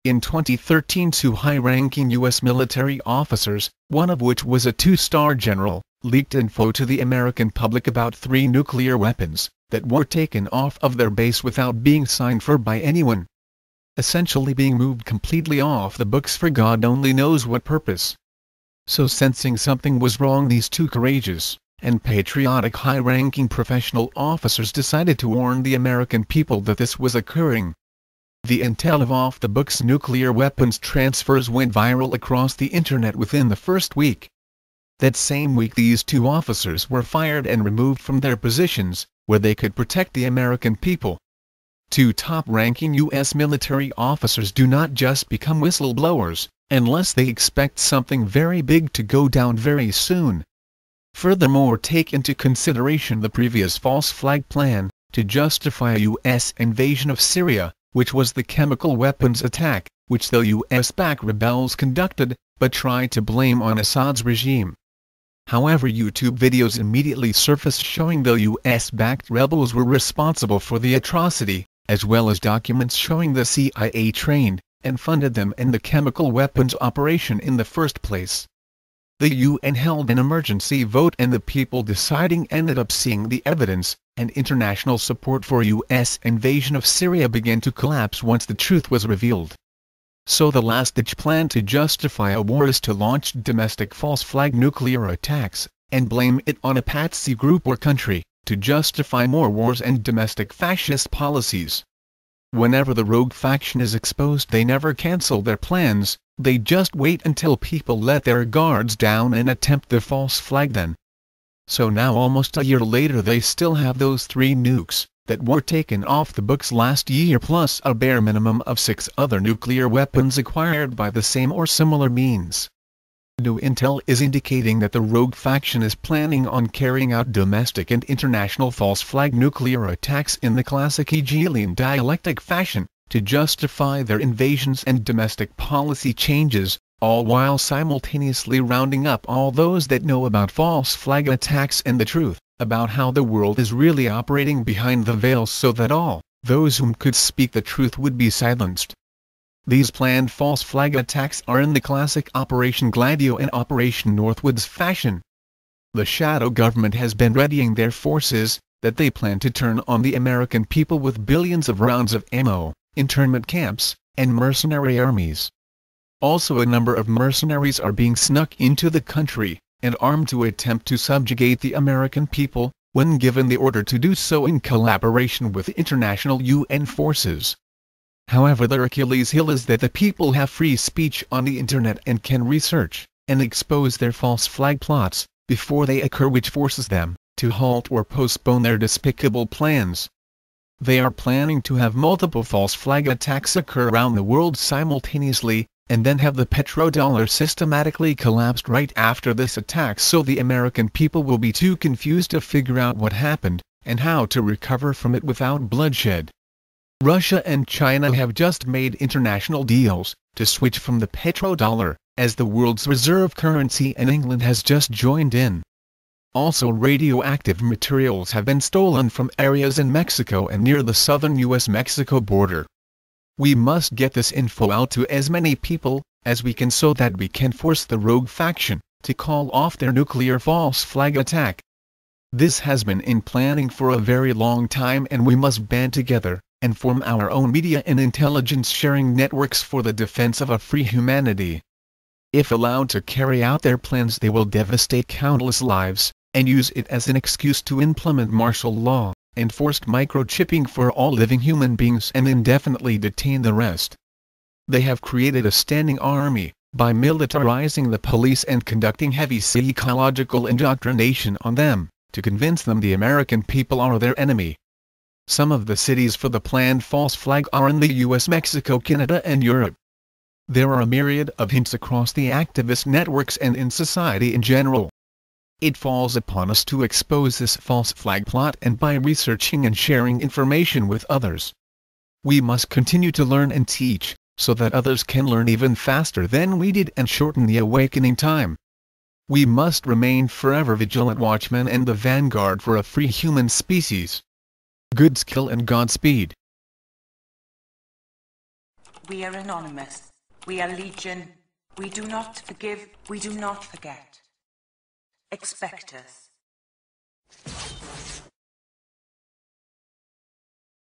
In 2013, two high-ranking U.S. military officers, one of which was a two-star general, leaked info to the American public about 3 nuclear weapons that were taken off of their base without being signed for by anyone. Essentially being moved completely off the books for God only knows what purpose. So sensing something was wrong, these two courageous and patriotic high-ranking professional officers decided to warn the American people that this was occurring. The intel of off-the-books nuclear weapons transfers went viral across the internet within the first week. That same week, these two officers were fired and removed from their positions, where they could protect the American people. Two top-ranking U.S. military officers do not just become whistleblowers, unless they expect something very big to go down very soon. Furthermore, take into consideration the previous false flag plan to justify a U.S. invasion of Syria, which was the chemical weapons attack, which the U.S.-backed rebels conducted, but tried to blame on Assad's regime. However, YouTube videos immediately surfaced showing the U.S.-backed rebels were responsible for the atrocity, as well as documents showing the CIA trained and funded them in the chemical weapons operation in the first place. The UN held an emergency vote and the people deciding ended up seeing the evidence, and international support for U.S. invasion of Syria began to collapse once the truth was revealed. So the last-ditch plan to justify a war is to launch domestic false flag nuclear attacks, and blame it on a patsy group or country, to justify more wars and domestic fascist policies. Whenever the rogue faction is exposed, they never cancel their plans, they just wait until people let their guards down and attempt the false flag then. So now, almost a year later, they still have those 3 nukes that were taken off the books last year, plus a bare minimum of 6 other nuclear weapons acquired by the same or similar means. New intel is indicating that the rogue faction is planning on carrying out domestic and international false flag nuclear attacks in the classic Hegelian dialectic fashion, to justify their invasions and domestic policy changes, all while simultaneously rounding up all those that know about false flag attacks and the truth about how the world is really operating behind the veil, so that all those whom could speak the truth would be silenced. These planned false flag attacks are in the classic Operation Gladio and Operation Northwoods fashion. The shadow government has been readying their forces, that they plan to turn on the American people with billions of rounds of ammo, internment camps, and mercenary armies. Also, a number of mercenaries are being snuck into the country and armed to attempt to subjugate the American people, when given the order to do so in collaboration with international UN forces. However, their Achilles heel is that the people have free speech on the internet and can research and expose their false flag plots before they occur, which forces them to halt or postpone their despicable plans. They are planning to have multiple false flag attacks occur around the world simultaneously, and then have the petrodollar systematically collapsed right after this attack, so the American people will be too confused to figure out what happened and how to recover from it without bloodshed. Russia and China have just made international deals to switch from the petrodollar as the world's reserve currency, and England has just joined in. Also, radioactive materials have been stolen from areas in Mexico and near the southern U.S.-Mexico border. We must get this info out to as many people as we can, so that we can force the rogue faction to call off their nuclear false flag attack. This has been in planning for a very long time, and we must band together and form our own media and intelligence sharing networks for the defense of a free humanity. If allowed to carry out their plans, they will devastate countless lives, and use it as an excuse to implement martial law and forced microchipping for all living human beings and indefinitely detain the rest. They have created a standing army by militarizing the police and conducting heavy psychological indoctrination on them, to convince them the American people are their enemy. Some of the cities for the planned false flag are in the US, Mexico, Canada, and Europe. There are a myriad of hints across the activist networks and in society in general. It falls upon us to expose this false flag plot, and by researching and sharing information with others. We must continue to learn and teach, so that others can learn even faster than we did and shorten the awakening time. We must remain forever vigilant watchmen and the vanguard for a free human species. Good skill and Godspeed. We are anonymous. We are legion. We do not forgive. We do not forget. Expect us.